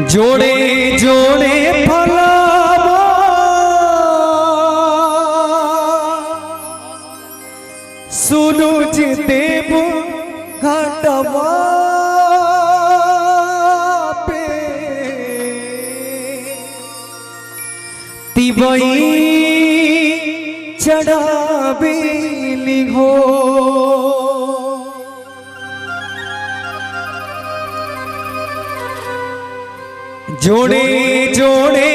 जोड़े जोड़े फलावा सूरज देव घाटवा पे तिवई चढ़ावेली हो। जोड़े जोड़े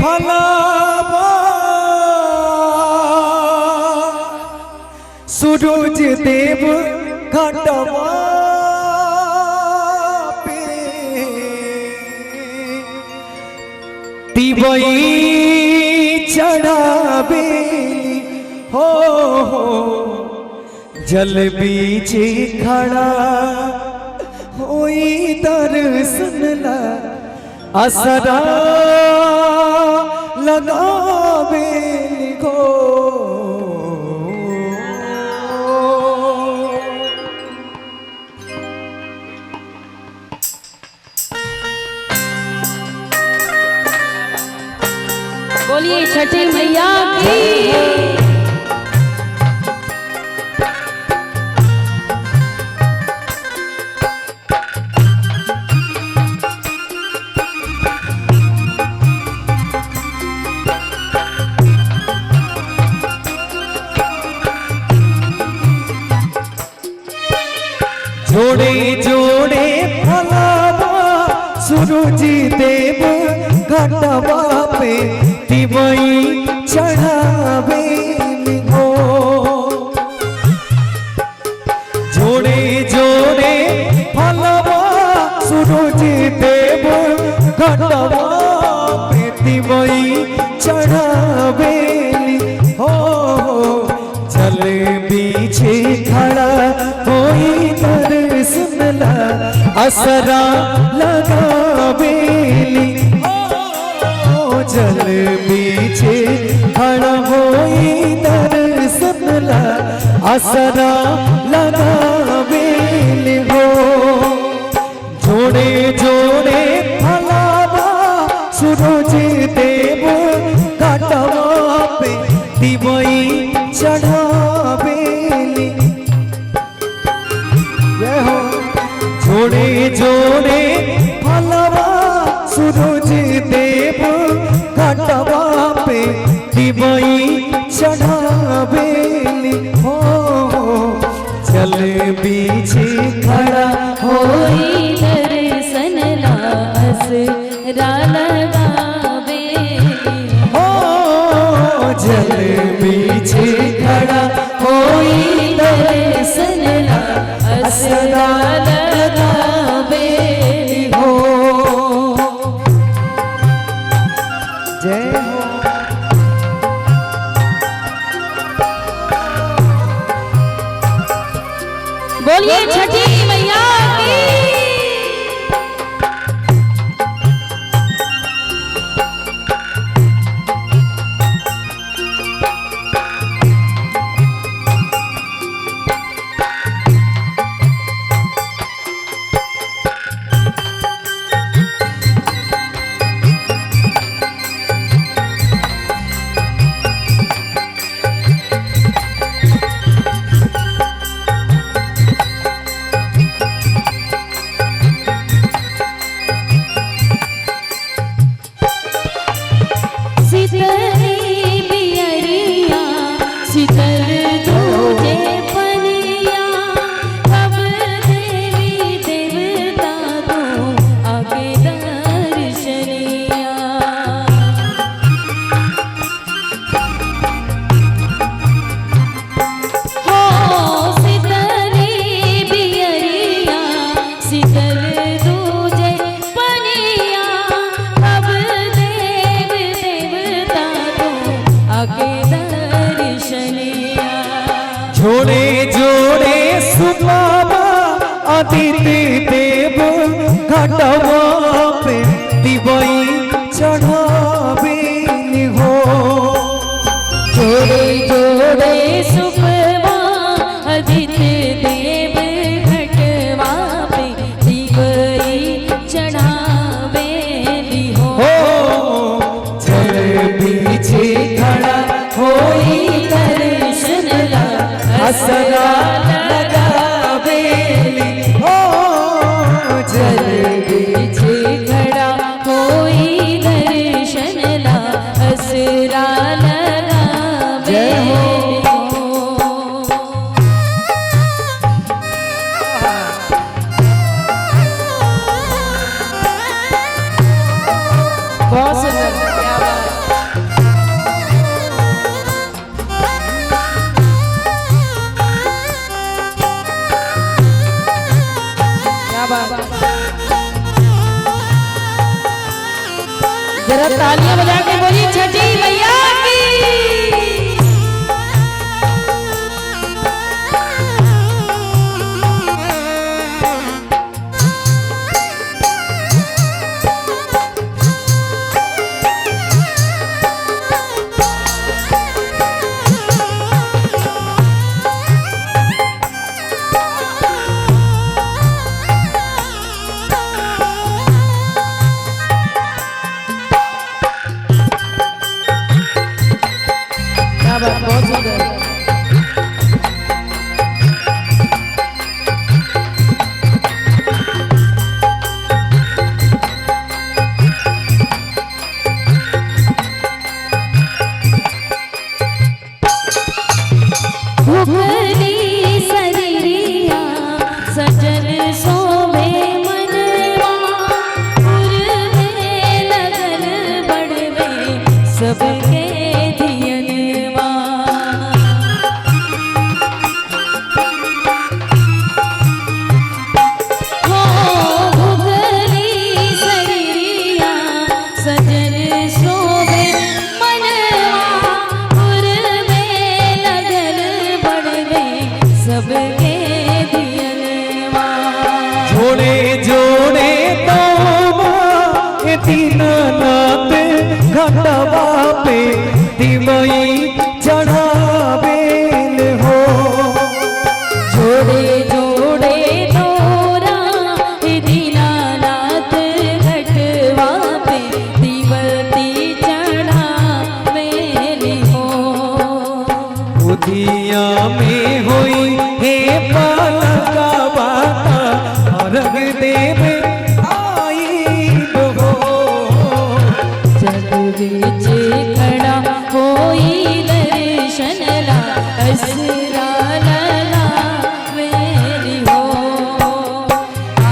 फलावा सूरज देव घाटवा पे तिवई चढ़ावेली हो। जल बीचे खड़ा होई दर्शन ला असरा लगावेली को। बोलिए छठी मैया की। जोड़े जोड़े फलावा सूरज देव घाटवा पे तिवई चढ़ावेली हो। जोड़े जोड़े फलावा सूरज देव घाटवा पे तिवई चढ़ावेली हो। जल बीचे खड़ा होई दर्शन ला असरा लगावेली हो। जल बीचे खड़ा होई दर्शन ला असरा लगावेली हो। जोड़े जोड़े फलावा सूरज देव घाटवा पे तिवई चढ़ावेली हो। जोड़े जोड़े फलवा सूरज देव घाटवा पे तिवई चढ़ावेली हो। जल बीचे खड़ा होई दर्शन ला असरा लगावेली हो। जल बीचे खड़ा होई दर्शन ला असरा लगावेली हो। जय हो। बोलिए छठी मैया की। जोड़े जोड़े सुबाबा आदित्य देव घाटवा पे तिवई चढ़ावेली हो। जोड़े जोड़े सुबवा आदित्य देव घाटवा पे तिवई चढ़ावेली जरा तालियां बजा के बोलिए छठी मैया की। बहुत सुंदर। भुखली शरीरिया सजल सोवे मनवा, पुर में लगन बढ़वे सबके धियनवा। हो भुखली शरीरिया सजल सोवे मनवा, पुर में लगन बढ़वे सबके धियनवा। जोड़े जोड़े तो दीनानाथ घटवा पे दिवई चढ़ावेल हो। जोड़े जोड़े तोरा दीनानाथ घटवा पे दीवती चढ़ावेली हो। उदिया में होई हे पालका बाता अर्घ देव आई हो। जग बीच खड़ा होई दर्शन ला, असरा लला मेरी हो। आ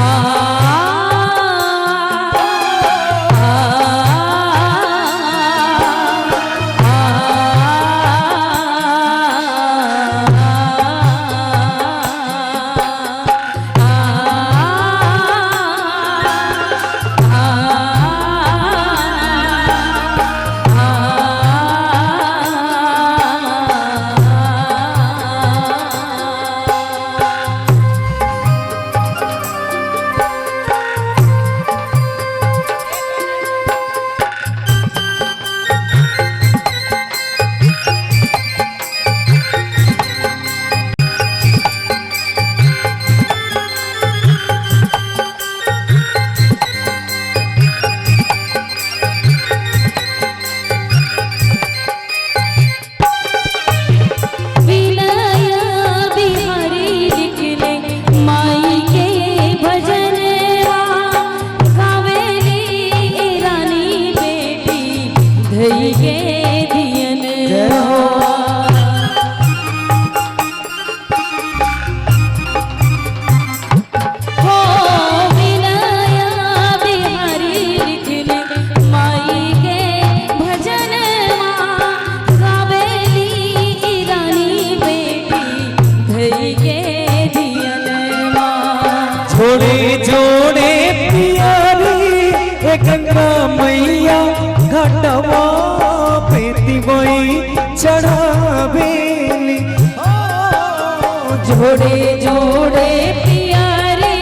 जोड़े जोड़े प्यारी गंगा मैया घटवा पे दिवई चढ़ावेली। जोड़े जोड़े प्यारे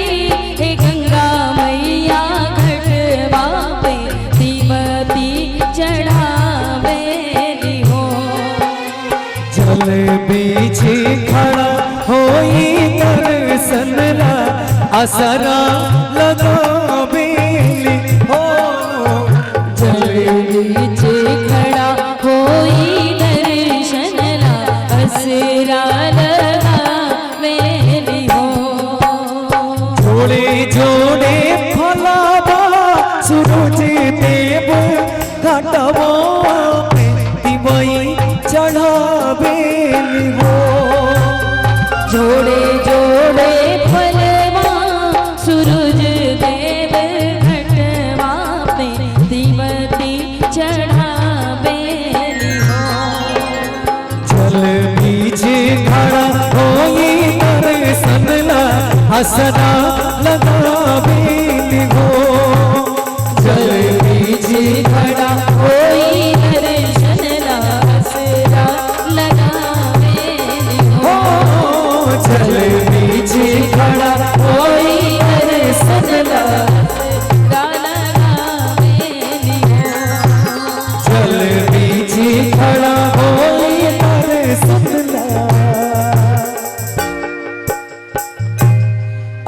हे गंगा मैया घटवा पे दीवती चढ़ावेली हो। जल बीच खड़ा होई दर्शन ला, असरा लगावेली हो। जल बीच खड़ा होई दर्शन ला, असरा लगावेली हो। जोड़े जोड़े फलावा सूरज देव घटवा पे दिवई चढ़ावेली हो। जोड़े जोड़े फलवा सूरज देव घटवा पे दीवती चढ़ावेली हो। जल बीच खड़ा होई दर्शन ला, असरा लगावेली हो। जल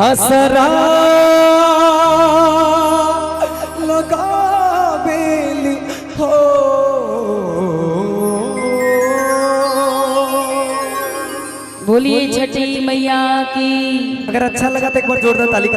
असरा लगावेली हो। बोलिए छठी मैया की। अगर अच्छा लगा तो एक बार जोरदार ताली